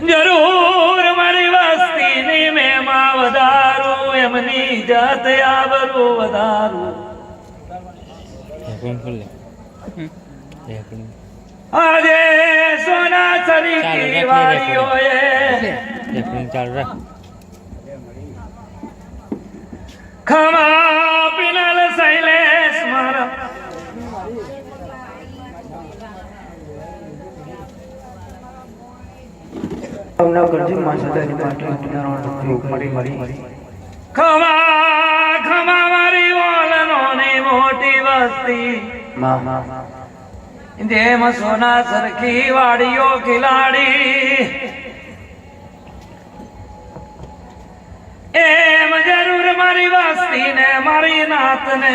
જરૂર મારી વસ્તીની મેમાં વધારું, એમની જાત આબરૂ વધારું. આજે સોના સરીકી વાળીઓએ ખમા પિનલ શૈલેષ મારા ખમા ખમા મારી ઓલનોની મોટી વસ્તી જેમ સોના સરખી વાડીઓ ખિલાડી એમ જરૂર મારી વસ્તી ને મારી નાત ને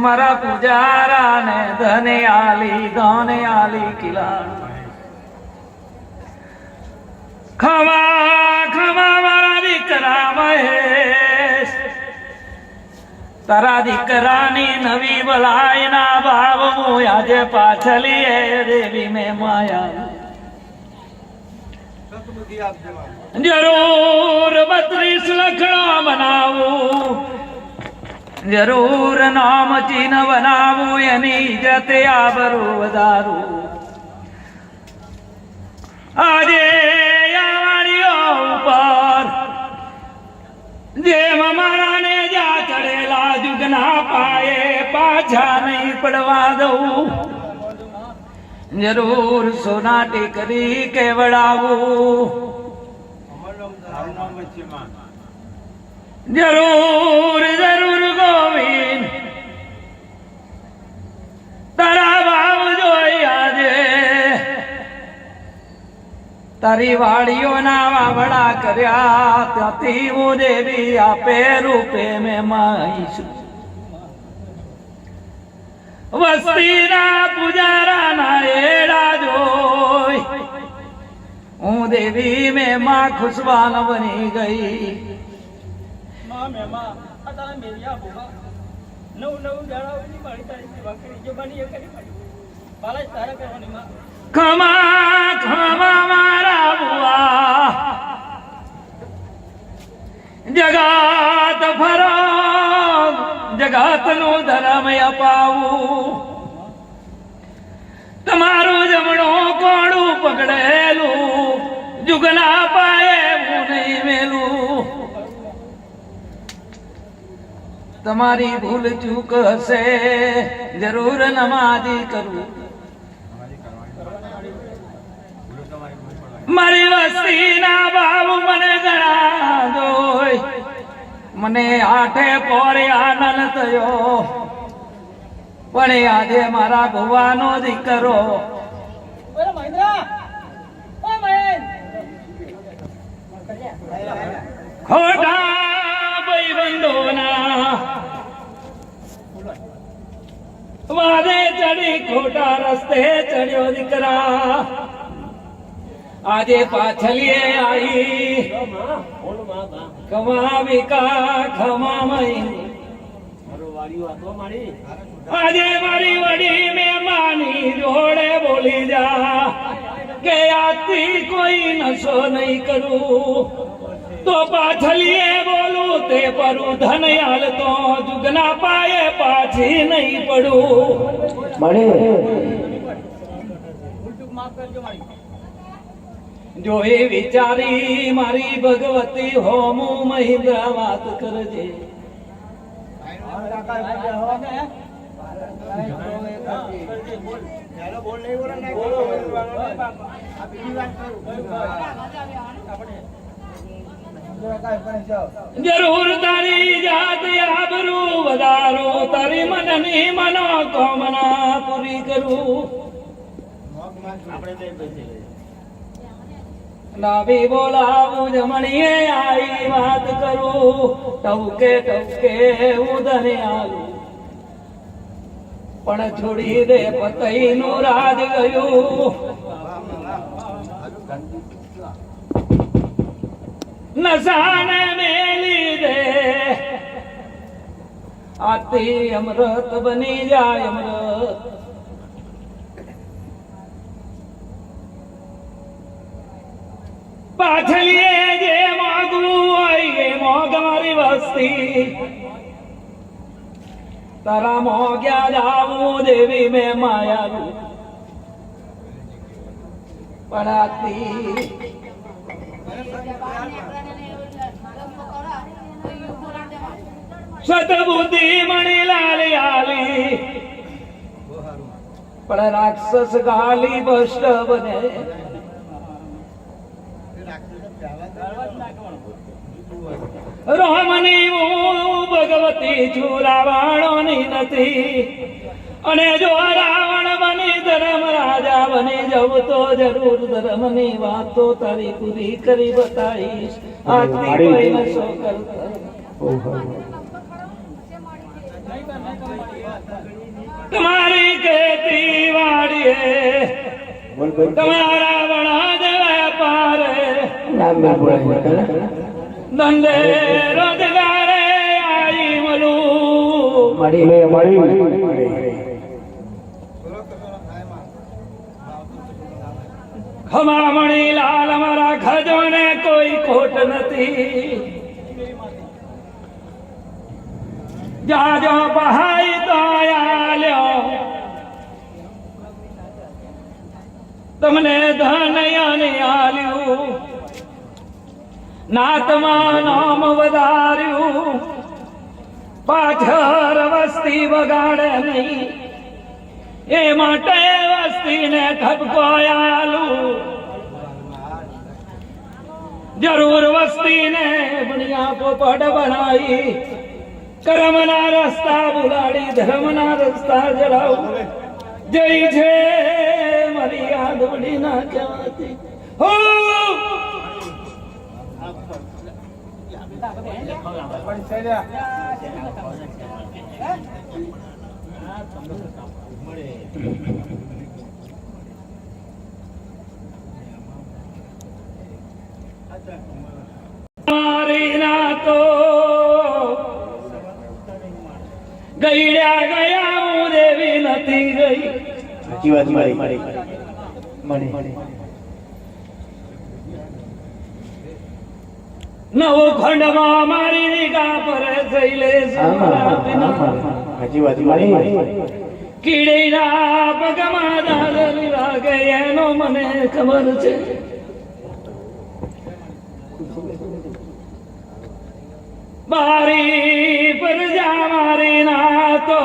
મારા પૂજારા ને ધને આલી ખિલાડી. ખમા ખમા મારા દીકરા મહેશ, તારા દીકરાની નવી બલાઈ ના ભાવ હું આજે પાછલી એ દેવી મેં માયા. જરૂર 32 લખણા બનાવું, જરૂર નામ ચિહ્ન બનાવું, એની ઇજ્જત આબરૂ વધારું. આજે વાડીઓ ઉપર જેમ મારા ને જા ચડેલા જુગના પાયે પાછા નહીં પડવા દઉં. જરૂર સોના ટેકરી કેવડાવું, જરૂર જરૂર ગોવિંદ તારા ભાવ જોઈ આજે તારી વાડીઓના વાવડા કર્યા, ત્યાંથી હું દેવી આપે રૂપે મેં માઈશું. વસ્તીના પુજારાના એડા જોઈ હું દેવી મેં માં ખુશવાન બની ગઈ. ખમા ખમા મારા બુઆ જગત ફરો, જગત નું ધર્મ અપાવું. તમારું જમણું કોણું પકડેલું જુગના પાયે હું નહીં મેલું. તમારી ભૂલ ચૂક હશે જરૂર નમાજી કરું. મારી વસ્તીના ભાવ મને ગણા દોય, મને આઠે પોરે આનંદ થયો. પણ આજે મારા ભુવાનો દીકરો ખોટા ભાઈબંધોના વાદે ચડી ખોટા રસ્તે ચડ્યો દીકરા. આજે પાછલીએ આવી ખમા વિકા ખમા મઈ. આજે મારી વડી મહેમાની જોડે બોલી જા કે આથી કોઈ નશો નહીં કરું, તો પાછલીએ બોલું તે પરું ધન હાલતો જુગના પાયે પાછી નહીં પડું. જો એ વિચારી મારી ભગવતી હોમું મહિન્દ્રા વાત કરજે. જરૂર તારી જાત આબરૂ વધારો, તારી મનની મનોકામના પૂરી કરું. નાભી બોલાવું જમણીએ આઈ વાત કરું, ટવકે ટવકે હું ધને આલું. પણ છોડી દે પતઈ નું રાજ ગયું, નશાને મેલી દે આથી અમૃત બની જાય અમૃત. પાછલીએ જે મોગવું હોય એ મોગ મારી વસ્તી તારા મોગ્યા જાવું દેવી મેં માયાલું પડાતી સતબુદ્ધિ મણી લાલી આલી પણ રાક્ષસ ગાલી ભ્રષ્ટ બને રોમની હું ભગવતી છું રાવણોની નથી અને જો રાવણ બની ધર્મ રાજા બની જવું તો જરૂર ધર્મની વાતો તારી પૂરી કરી બતાવીશ આથી કોઈ નશો કરતા તમારી ખેતી વાડીએ તમારા વણાદ વેપારે ધંધે રોજગારે આવી મળું ખમામણી લાલ મારા ખજોને કોઈ ખોટ નથી જાજો બહાઈ તો આલ્યો તમને ધન આલ્યું નાતમાં નામ વધાર્યું પાછળ વસ્તી બગાડે નહીં એ માટે વસ્તીને ઠપકો આલું જરૂર વસ્તીને બનિયા પોપટ બનાવી કર્મના રસ્તા બુલાડી ધર્મના રસ્તા જડાવું જય છે મારી યાદ બની ના કહેવાતી હો મારી ના તો ગઈડ્યા ગયા હું દેવી નથી ગઈ સાચી વાત મારી નવો ખંડમાં મારી નિગા પર થઈલે સાચી વાત મારી કીડીના પગમાં દાદરી લાગે એનો મને ખબર છે બારી પર જા મારી ના તો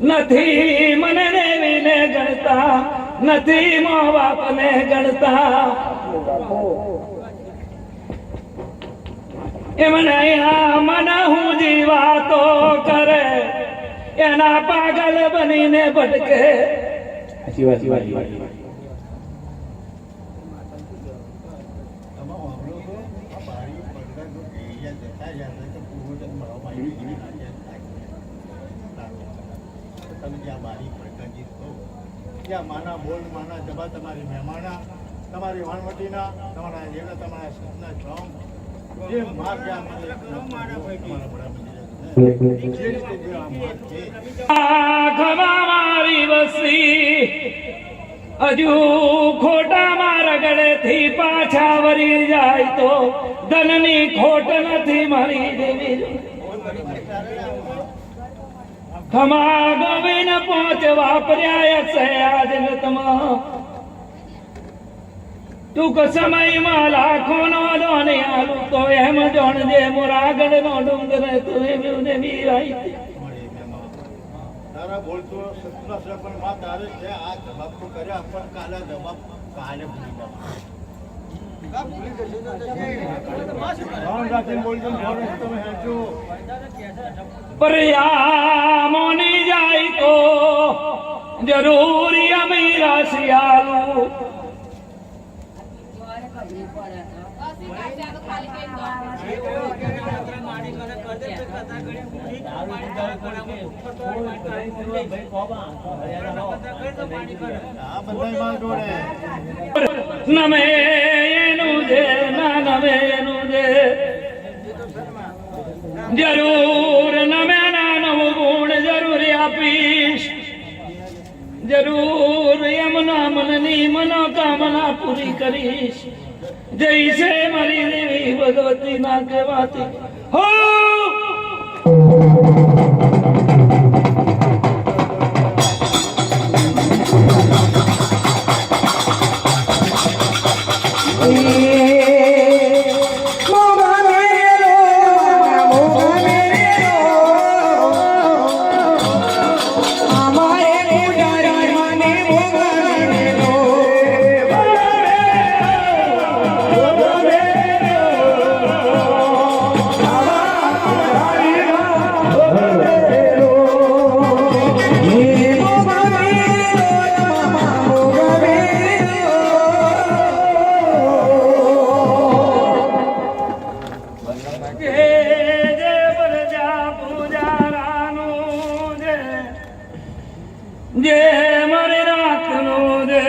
નથી મને દેવીને ગણતા નથી મો બાપને ગણતા એમને મન હું જીવાતો કરે એના પાગલ બનીને ભટકે સાચી વાત માના બોલ માના જબા તમારી મહેમાના તમારી વાણવટીના તમારા જેના તમારા સપના શ્રમ જે માર મારી વસ્તી હજુ ખોટા મારા ગળેથી પાછા વરી જાય તો ધનની ખોટ નથી મારી દેવી ખમા ગોવિન પહોંચ વાપર્યા છે આજ તમા ટૂંક સમયમાં લાખો નો દોને આલું તો એમ જોણજે મોરાગઢ નો ડુંગર તું એમને વીરાઈ તારા બોલતો સત્ના છે પણ માં તારે છે આ જવાબ તો કર્યા પણ કાલે જવાબ કાલે ભૂલી ગયા મોની જાય તો જરૂરી અમીરા શિયાળું નમે એનું છે ના નમે એનું છે જરૂર નમે ના નવ ગુણ જરૂર આપીશ જરૂર એમ નામ મનની મનોકામના પૂરી કરીશ. જય છે મારી દેવી ભગવતી ના કહેવાતી. હો જે મારી રાતનું દે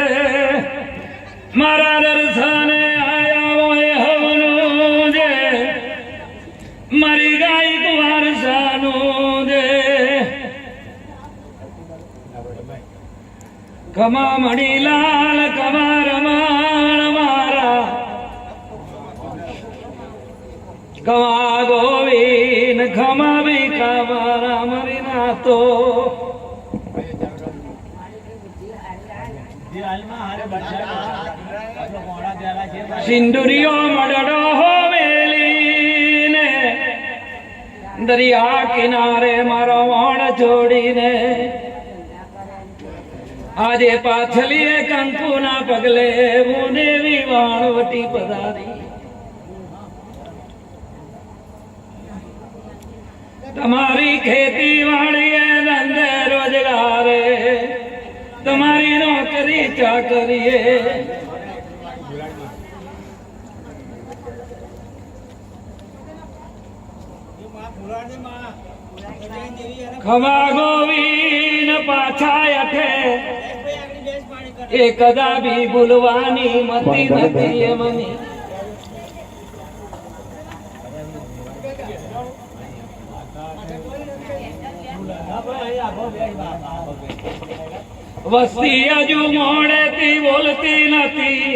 મારા દર્શને આયા હોય હવનું દે મારી ગાય કુંવર સાનું દે ખમા મણી લાલ ખમા રમાણ મારા ખમા ગોવિંદ ખમા ભીખા મારા મરી નાતો સિંદુરિયો મડડો હોવેલીને દરિયા કિનારે મારો વણ છોડીને આજે પાછલીએ કંકુના પગલે હું દેવી વાણવટી પધારી. તમારી ખેતી વાડીએ ધંધે રોજગારે તમારી નોકરી ચાકરીએ ખમા ગોવિંદ પાછા અઠે એ કદાપી ભૂલવાની મતી નથી એ મને વસ્તી હજુ મોડેથી બોલતી નથી.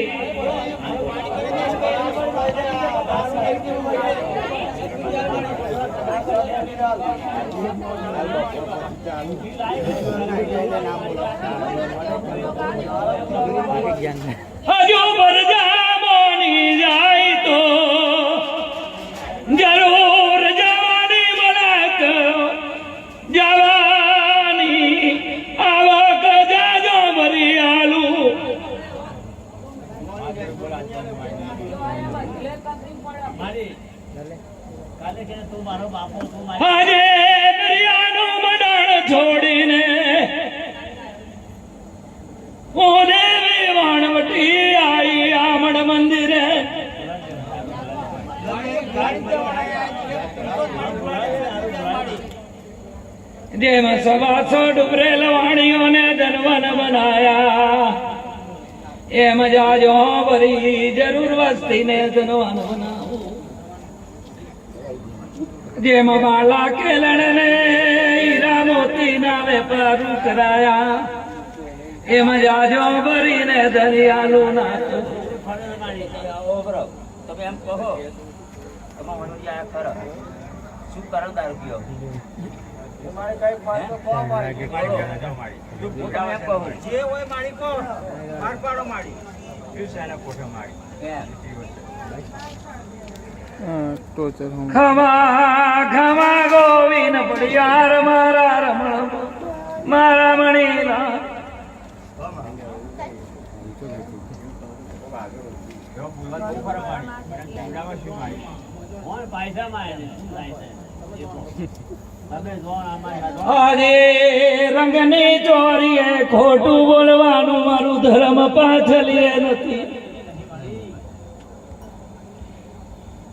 હજુ બરજામોની જાય તો જરૂર જવાની મલક જવાની આવક જાજો ભરી આલું. આજે દરિયાનું મંડાણ છોડીને હું દેવી વાણવટી આઈ આમણ મંદિરે જેમ સવાસો ડુબરેલ વાણીઓને ધનવન બનાયા એમ જાજો ભરી જરૂર વસ્તીને ધનવન બનાવું. જેમ બાલા કેલણને હીરા મોતીના વેપારું કરાયા એમ જાજો ભરીને દરિયાલું નાખું. તમે એમ કહો તમારું ખરો શું કરો દારૂ પીઓ જે હોય મારી કો માર પાડો મારી ખમા ખમા ગોવિંદ પડિયાર મારા રમણ મારા મણીલા આજે રંગની ચોરીએ ખોટું બોલવાનું મારું ધર્મ પાછલીએ નથી.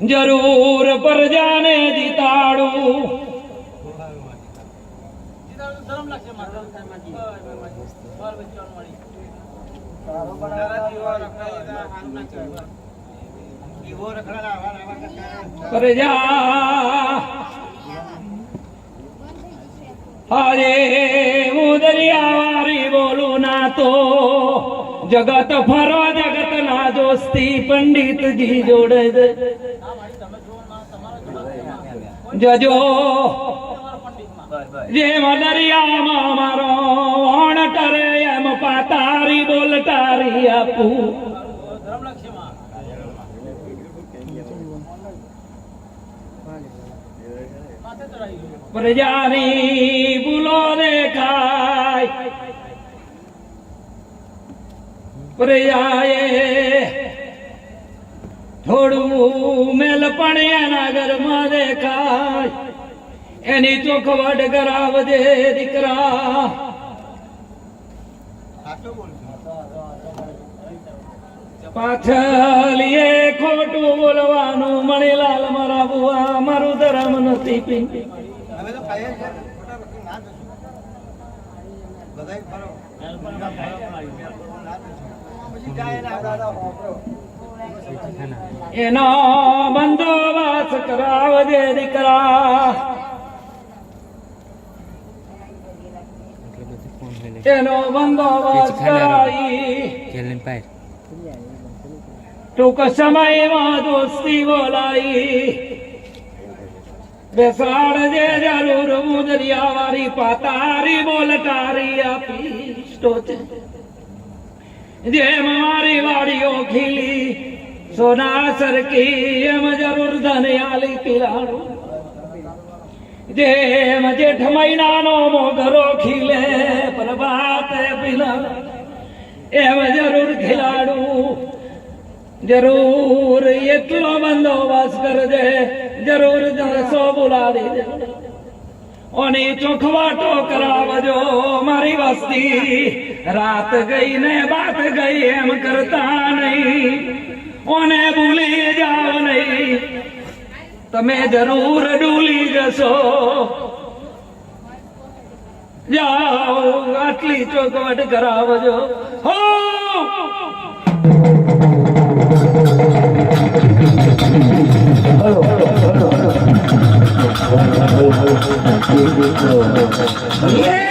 જરૂર પ્રજાને જીતાડું પ્રજા આજે હું દરિયાવારી બોલું ના તો જગત ફરો જગત ના દોસ્તી પંડિતજી જોડે જજો જેમ દરિયામાં મારો વણ કરે એમ પાતારી બોલતારી આપું પ્રજાની ભૂલો દેખાય પ્રજાએ થોડું મેલ પણ એના ઘરમાં દેખાય એની ચોખવટ કરાવજે દીકરા પાછલીએ ખોટું બોલવાનું મણીલાલ મારા બુઆ મારું ધર્મ નથી પીંપી એનો બંદોબસ્ત કરાવજે દીકરા એનો બંદોબસ્ત કરાવી ટૂંક સમયમાં દોસ્તી બોલાઈ બેસાડજે જરૂર હું દરિયાવાળી પાતારી બોલતારી આપીશ ટોચે જેમ મારી વાડીઓ ખીલી સોના સરકી એમ જરૂર ધનિયાલી પીલાડું જેમ જેઠ મહિનાનો મોગરો ખીલે પ્રભાતે પીલા એમ જરૂર ખીલાડું જરૂર એટલો બંદોબસ્ત કરજે જરૂર જલસો બોલાડી દે ઓની ચોખવાટો કરાવજો મારી વસ્તી રાત ગઈ ને બાત ગઈ એમ કરતા નહીં ઓને ભૂલી જાવ નહીં તમે જરૂર ડૂલી જશો જાઓ આટલી ચોખવટ કરાવજો હો Yeah.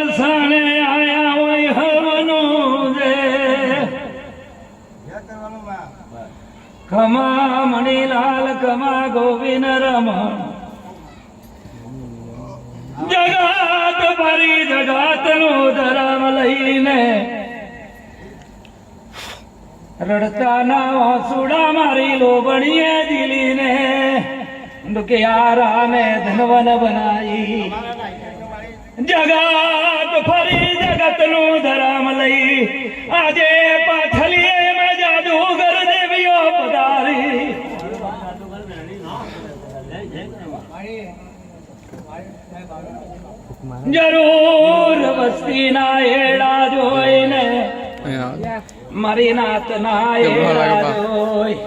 વરસાણે આયા હોય હવનું જે ખમા મણીલાલ ખમા ગોવિંદ રમણ જગત ભરી જગત નું ધરમ લઈને રડતા ના વાસુડા મારી લોબણીએ દિલીને દુખિયા રામે ધનવન બનાઈ જગત ફરી જગત નું ધરમ લઈ આજે પાછલીએ મેં જાદુગર દેવીઓ પધારી જરૂર વસ્તી ના એડા જોઈને મારી નાત ના એડા જોઈ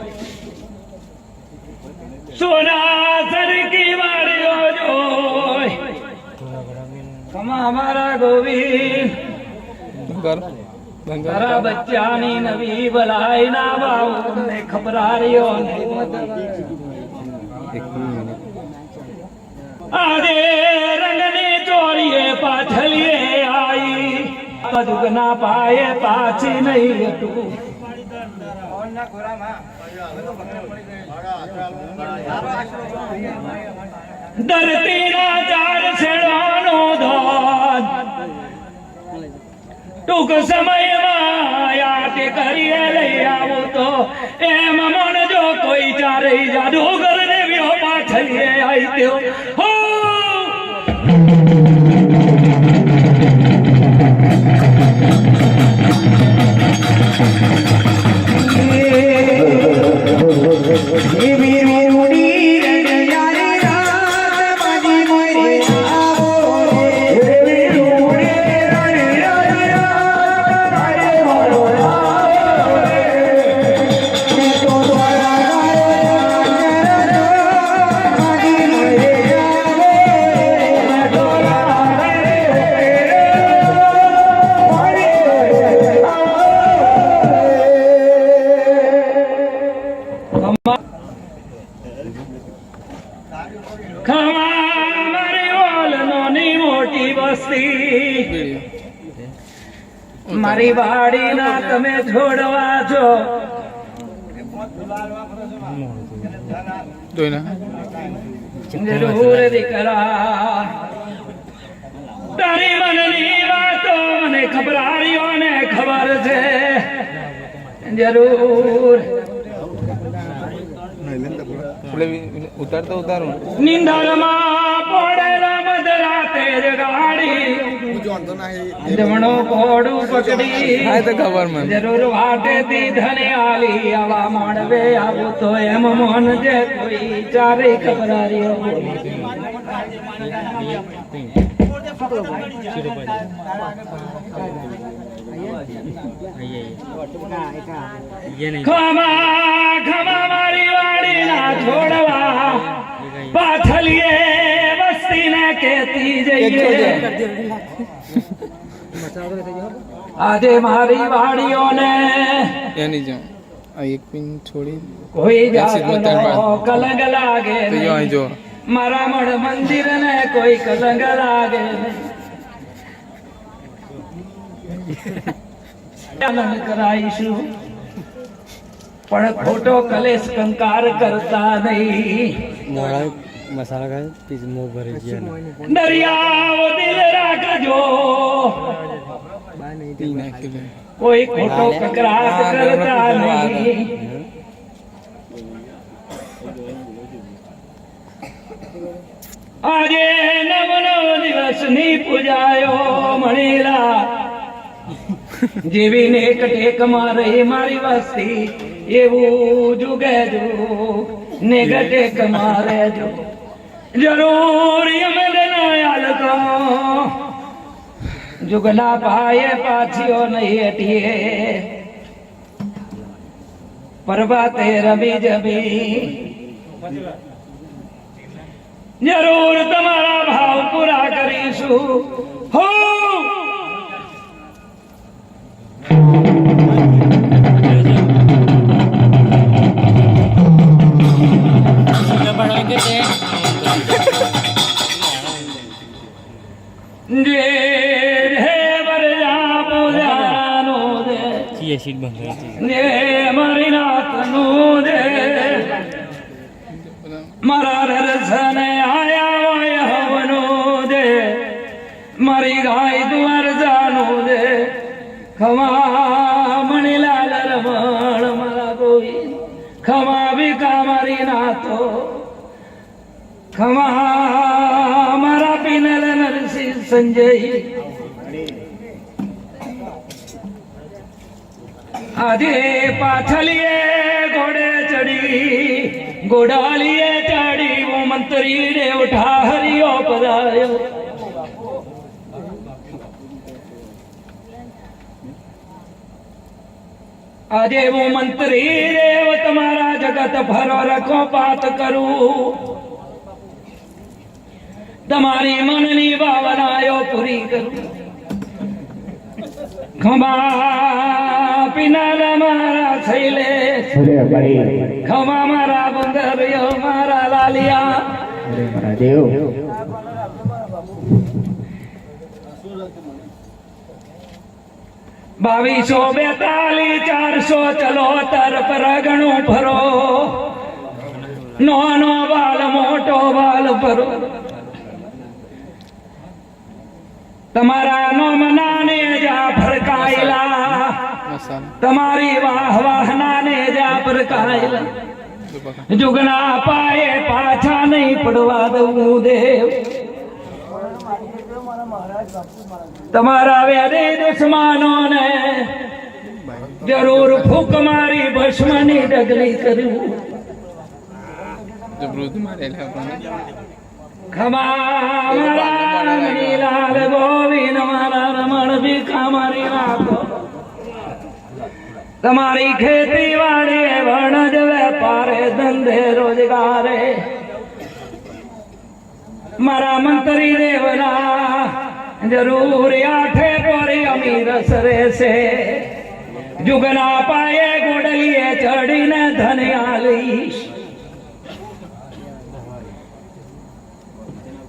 સોના સરકી વાળીઓ જોઈ ખમા મારા ગોવિંદ તારા બચ્ચાની નવી ભલાઈ ના બાઉ ને ખબરારીઓ ને આજે રંગની ચોરીએ પાછલીએ આઈ દુગના પાયે પાછી નહીં હતું ધરતીના ચાર છેડાનો ધન ટૂંક સમયમાં યાદ કરીએ લઈ આવું તો એમ મન જો કોઈ ચારે જાદુગર દેવીઓ પાછલીએ આવી તેઓ હો ખમા મારી ઓલ નોની મોટી વસ્તી મારી વાડી ના તમે છોડવા છો જરૂર દીકરા તારી મનની વાતો મને ખબરારીઓ ને ખબર છે જરૂર ઉતારું નિંદરમાં પડેલા મધરાતે જગાડી જમણો કોડું પકડી ખબર મને જરૂર વાટેથી ધને આલી આવા માણવે આવું તો એમ મોન જે કોઈ ચારે ખબરારીઓ ખમા ખમા મારી વાડી ના છોડવા પાછલીએ વસ્તી ને કેતી જઈએ આજે મારી વાડીઓને એની જો આ એક પિન છોડી કોઈ જાતનો કલંક લાગે તો જો અહીં જો મારા મઢ મંદિર ને કોઈ કલંક લાગે આનંદ કરાઈશું પણ ખોટો કલેશ કંકાર કરતા નહીં મસાલા ખાય પીસ મો ભરી ગયા દરિયાઓ દિલ રાખજો પી નાખી કોઈ ખોટો કકરાટ કરતા નહીં આજે નવનો દિવસ ની પૂજાયો મણીલા જેવી નેક ટેક મારે મારી વસ્તી એવું જુગે જુગ નેક ટેક મારે જો જરૂર યમદનાયાલકો જુગના પાયે પાછીઓ નહીં હટીએ પરબાતે રમી જમી જરૂર તમારા ભાવ પૂરા કરીશું હો જે પેલી સીટ બંધ કરી હતી. ને મારી નાતનું દે મારા દર્શને આયા હોય હવનું દે મારી ગાય દ્વાર જાનું દે ખમા મણીલાલ રમણ મારા ગોવિંદ ખમા વિકા મારી નાતો ખમા મારા પિનલ નરસિંહ સંજય આજે પાછલીએ ઘોડે ચડી ગોડાલીએ ચડી वो મંત્રી ને ઉઠા હરિયો પધાર્યો આજે वो મંત્રી દેવ તમારા જગત ભરો રખો પાત કરું તમારી મનની ભાવનાઓ પૂરી કરું ખમા પિનાલ મારા થઈલે ખમા મારા બંદરિયો મારા લાલિયા બાવીસો 42 400 ચલો તરફ રગણું ફરો નાનો બાલ મોટો બાલ ફરો તમારા નોમનાને જા ફરકાયેલા મસાલા તમારી વાહ વાહ નાને જા ફરકાયેલા જુગના પાયે પાછા નહીં પડવા દઉં દેવ તમારા વેરે દુશ્મનોને જરૂર ફૂક મારી ભસ્મની ડગલી કર્યું જબરૂદ મારેલા પણ ખમા મારા મણીલાલ ગોવિંદ મારા રમણ ભીખા મારી નાખો તમારી ખેતી વાડી વણજ વેપારે ધંધે રોજગારે મારા મંત્રી દેવના જરૂર આઠે પોરી અમીર સરે છે જુગના પાયે ગોડલીએ ચડીને ધન્યા લઈશ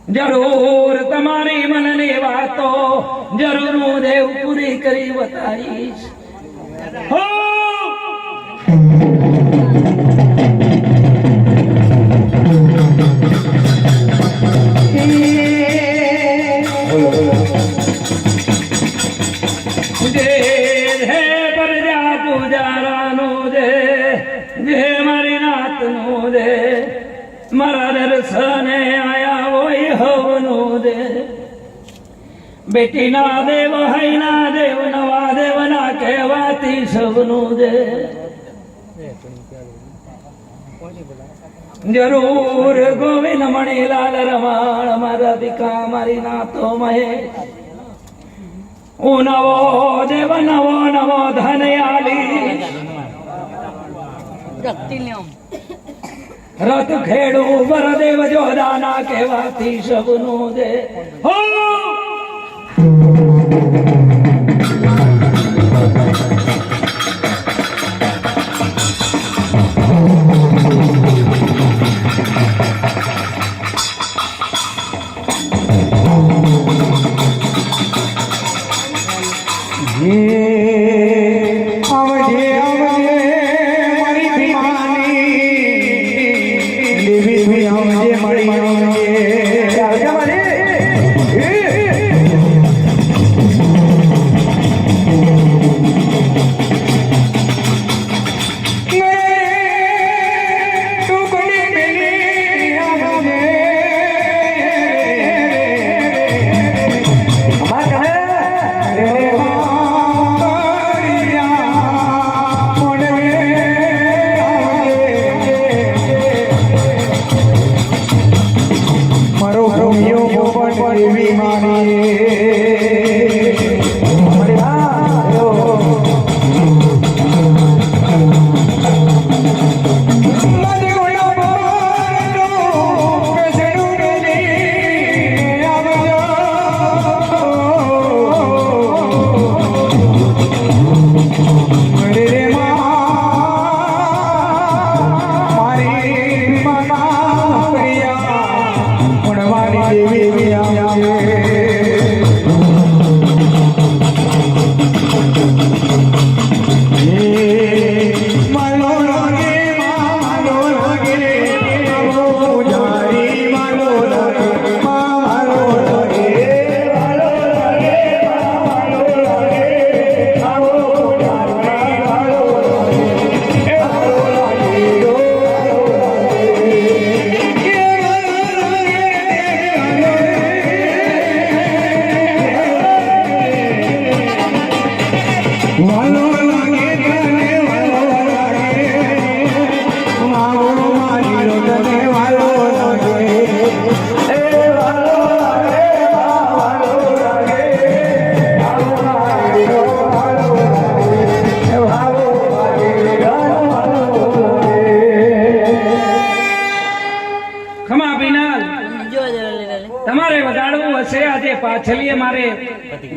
જરૂર તમારી મનની વાતો જરૂર હું દેવ પૂરી કરી બતાવીશ હો મારા દર્શને આયા હોય હવનું દે બેટી ના દેવ હૈ ના દેવ નવા દેવ ના કહેવાતી સવનું દે જરૂર ગોવિંદ મણીલાલ રમાણ મારા દીકા મારી નાતો મહે હું નવો દેવ નવો નવો ધનયાલી રથ ખેડું વરદેવ જોદાના કહેવાથી સબનું દે હો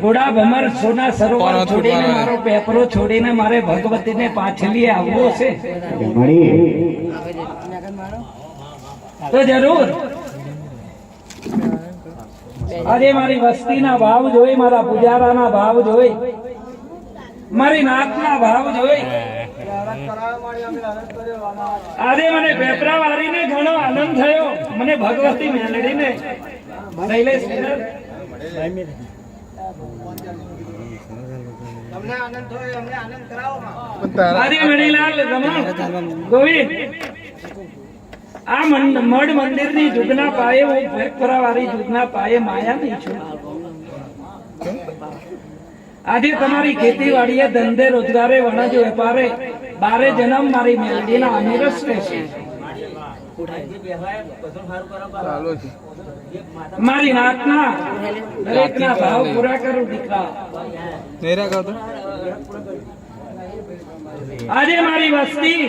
ઘોડા ભમર સોના સરોવર કોનો છોડીને છૂટવાનો? મારો પેપરો છોડીને મારે ભગવતીને પાછલી આવવું છે તો જરૂર આજે મારી વસ્તીના ભાવ જોઈ, મારા પુજારાના ભાવ જોઈ, મારી નાતના ભાવ જોઈ આજે મને પેપરા વાળીને ઘણો આનંદ થયો. મને ભગવતી મેલડીને શૈલેષ આજે મણીલાલ રમણ ગોવિંદ આ મઢ મંદિરની જુગના પાયે હું પેપરા વાળી જુગના પાયે માયા નહીં છું. આજે તમારી ખેતીવાડીએ ધંધે રોજગારે વણજો વેપારે બારે જન્મ મારી મેલડીના અમીરસ રહેશે. ચાલો છે મારી નાતના દરેકના ભાવ પૂરા કરું દીકરા. મેરા કહો તો આજે મારી વસ્તી,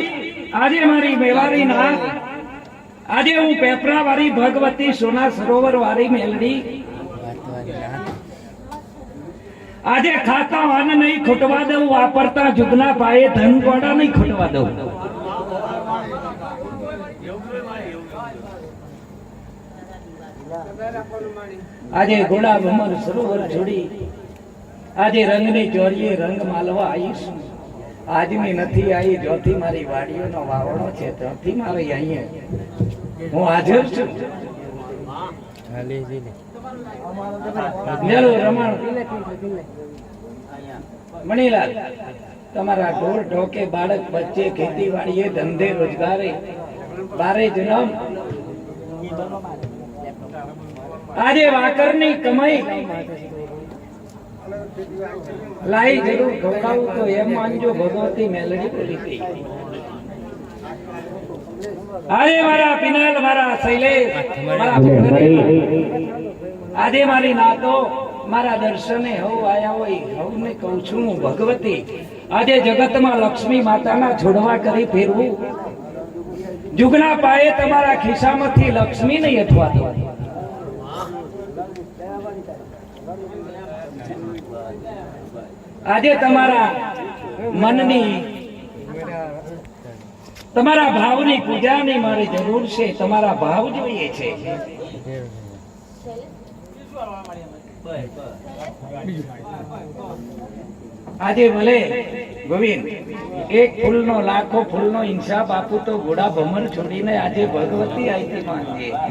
આજે મારી મેવારી નાત, આજે હું પેપરા વાળી ભગવતી સોના સરોવર વાળી મેલડી આજે ખાતા વાન નહીં ખૂટવા દઉં, વાપરતા જુગના પાયે ધન ગોડા નહીં ખૂટવા દઉં. આજે ઘોડા ભમર સરોવર છોડી આજે રંગની ચોરીએ રંગ માલવા આવીશું. આજની નથી આવી, જોથી મારી વાડીઓનો વાવડો છે ત્યાંથી મારી અહીંયા હું હાજર છું. મેલો રમણ મણીલાલ તમારા ઢોર ઢોકે બાળક બચ્ચે ખેતીવાડીએ ધંધે રોજગારે બારે જન્મ આજે વાકરની કમાઈ લાઈ જરૂર ખવડાવું તો એમ માનજો ભગવતી મેલડી બોલી ગઈ. આજે મારા પિનાલ, મારા શૈલેષ, મારા ભગવતી, આજે મારી નાતો મારા દર્શને હવ આયા હોય હવને કહું છું હું ભગવતી. આજે જગતમાં લક્ષ્મી માતાના છોડવા કરી ફેરવું, જુગના પાયે તમારા ખિસ્સામાંથી લક્ષ્મી નહીં અઠવાતો. આજે તમારા મનની, તમારા ભાવની પૂજાની મારી જરૂર છે. તમારા ભાવ જોઈએ છે. આજે ભલે ગોવિંદ એક ફૂલનો લાખો ફૂલનો ઇન્સાફ આપું તો ઘોડા ભમર છોડીને આજે ભગવતી આઈતી માંગે.